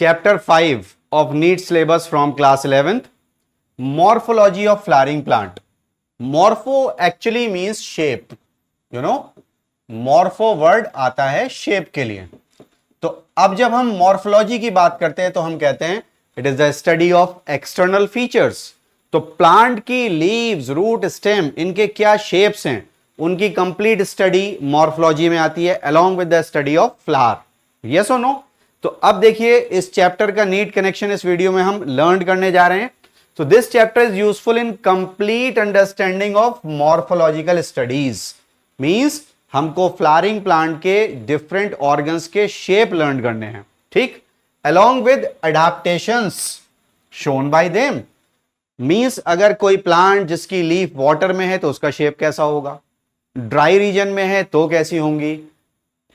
Chapter 5 of NEET syllabus from class 11th, morphology of flowering plant. Morpho actually means shape. You know, morpho word आता है shape के लिए. तो अब जब हम morphology की बात करते हैं तो हम कहते हैं it is the study of external features. तो प्लांट की लीव्स, रूट, स्टेम, इनके क्या शेप्स हैं, उनकी कंप्लीट स्टडी मॉर्फोलॉजी में आती है along with the study of flower. Yes or no? तो अब देखिए इस चैप्टर का नीट कनेक्शन इस वीडियो में हम लर्न करने जा रहे हैं. तो this chapter is useful in complete understanding of morphological studies. Means हमको फ्लावरिंग प्लांट के डिफरेंट ऑर्गन्स के शेप लर्न करने हैं, ठीक, along with adaptations shown by them. Means अगर कोई प्लांट जिसकी लीफ वाटर में है तो उसका शेप कैसा होगा, ड्राई रीजन में है तो कैसी होंगी,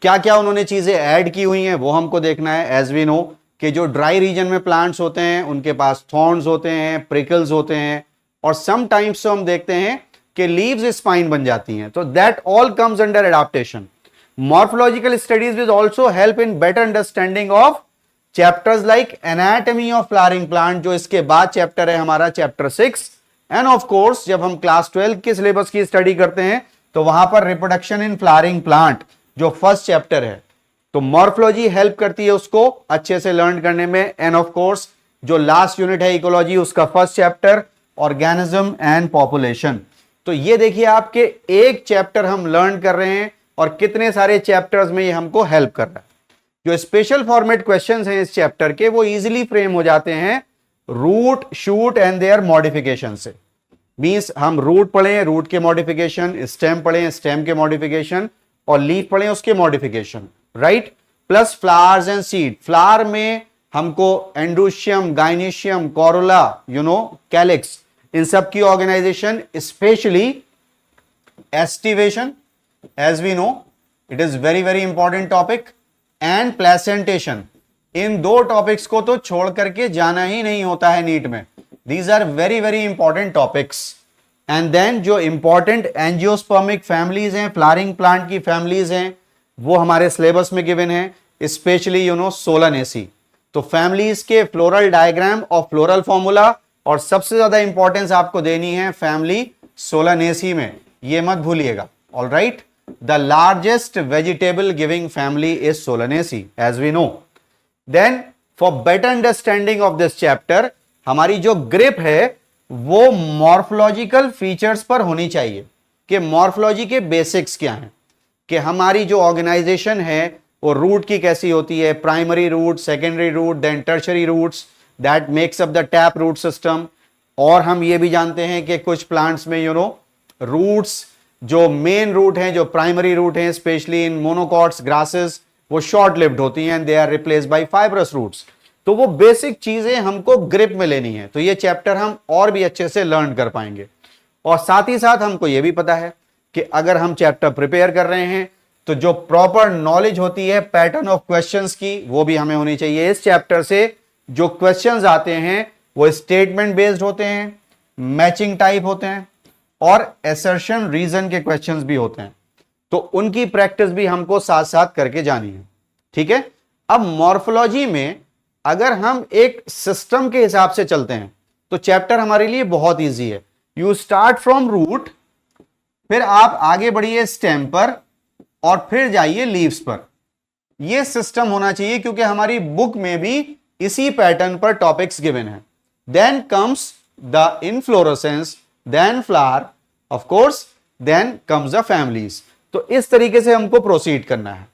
क्या क्या उन्होंने चीजें ऐड की हुई हैं वो हमको देखना है. एज वी नो कि जो ड्राई रीजन में प्लांट्स होते हैं उनके पास थॉर्न्स होते हैं, प्रिकल्स होते हैं, और सम टाइम्स तो हम देखते हैं कि लीव्स स्पाइन बन जाती हैं. तो that all comes under adaptation. Morphological studies will also help in better understanding of chapters like anatomy of flowering plant, जो इसके बाद चैप्टर है हमारा चैप्टर 6. एंड ऑफ कोर्स जब हम क्लास 12 के सिलेबस की स्टडी करते हैं तो वहां पर रिप्रोडक्शन इन फ्लावरिंग प्लांट जो फर्स्ट चैप्टर है, तो मॉर्फोलॉजी हेल्प करती है उसको अच्छे से लर्न करने में. एंड ऑफ कोर्स जो लास्ट यूनिट है इकोलॉजी, उसका first chapter organism and population. तो ये देखिए आपके एक चैप्टर हम लर्न कर रहे हैं और कितने सारे चैप्टर्स में ये हमको हेल्प कर रहा है. जो स्पेशल फॉर्मेट क्वेश्चंस हैं इस चैप्टर के वो इजीली फ्रेम हो जाते हैं root, shoot and their modification से. मींस हम रूट पढ़ें, रूट के मॉडिफिकेशन, स्टेम पढ़ें, स्टेम के मॉडिफिकेशन, और लीफ पढ़ें उसके modification, right. Plus flowers and seed. Flower में हमको एंड्रोशियम, गाइनेशियम, कोरोला, कैलिक्स, इन सब की organization, especially aestivation, as we know it is very very important topic, and placentation. इन दो टॉपिक्स को तो छोड़ करके जाना ही नहीं होता है नीट में. These are very very important topics. And then जो इंपॉर्टेंट एंजियोस्पर्मिक फैमिलीज हैं, फ्लावरिंग प्लांट की फैमिलीज हैं, वो हमारे सिलेबस में गिवन है, स्पेशली सोलानेसी. तो फैमिलीज के फ्लोरल डायग्राम और फ्लोरल फॉर्मूला, और सबसे ज्यादा इंपॉर्टेंस आपको देनी है फैमिली सोलानेसी में, ये मत भूलिएगा. All right, the largest vegetable giving family is Solanaceae as we know. Then for better understanding of this chapter हमारी जो ग्रिप है वो मॉर्फोलॉजिकल फीचर्स पर होनी चाहिए कि मॉर्फोलॉजी के बेसिक्स क्या हैं, कि हमारी जो ऑर्गेनाइजेशन है वो रूट की कैसी होती है, primary root, secondary root, then tertiary roots that makes up the tap root system. और हम ये भी जानते हैं कि कुछ प्लांट्स में रूट्स जो मेन रूट हैं, जो प्राइमरी रूट हैं, स्पेशली इन मोनोकॉट्स, ग्रासेस, वो शॉर्ट लिव्ड होती हैं and they are replaced by fibrous roots. तो वो बेसिक चीजें हमको ग्रिप में लेनी है. तो ये चैप्टर हम और भी अच्छे से लर्न कर पाएंगे. और साथ ही साथ हमको ये भी पता है कि अगर हम चैप्टर प्रिपेयर कर रहे हैं तो जो प्रॉपर नॉलेज होती है पैटर्न ऑफ क्वेश्चंस की, वो भी हमें होनी चाहिए. इस चैप्टर से जो क्वेश्चंस आते हैं वो स्टेटमेंट बेस्ड होते हैं, मैचिंग टाइप होते हैं, और एसर्शन रीजन के क्वेश्चंस भी होते हैं. तो उनकी प्रैक्टिस भी हमको साथ साथ करके जानी है, ठीक है. अब मॉर्फोलॉजी में अगर हम एक सिस्टम के हिसाब से चलते हैं तो चैप्टर हमारे लिए बहुत इजी है. यू स्टार्ट फ्रॉम रूट, फिर आप आगे बढ़िए स्टेम पर, और फिर जाइए लीव्स पर. यह सिस्टम होना चाहिए क्योंकि हमारी बुक में भी इसी पैटर्न पर टॉपिक्स गिवन है. Then comes the inflorescence, then flower, of course, then comes the families. तो इस तरीके से हमको प्रोसीड करना है.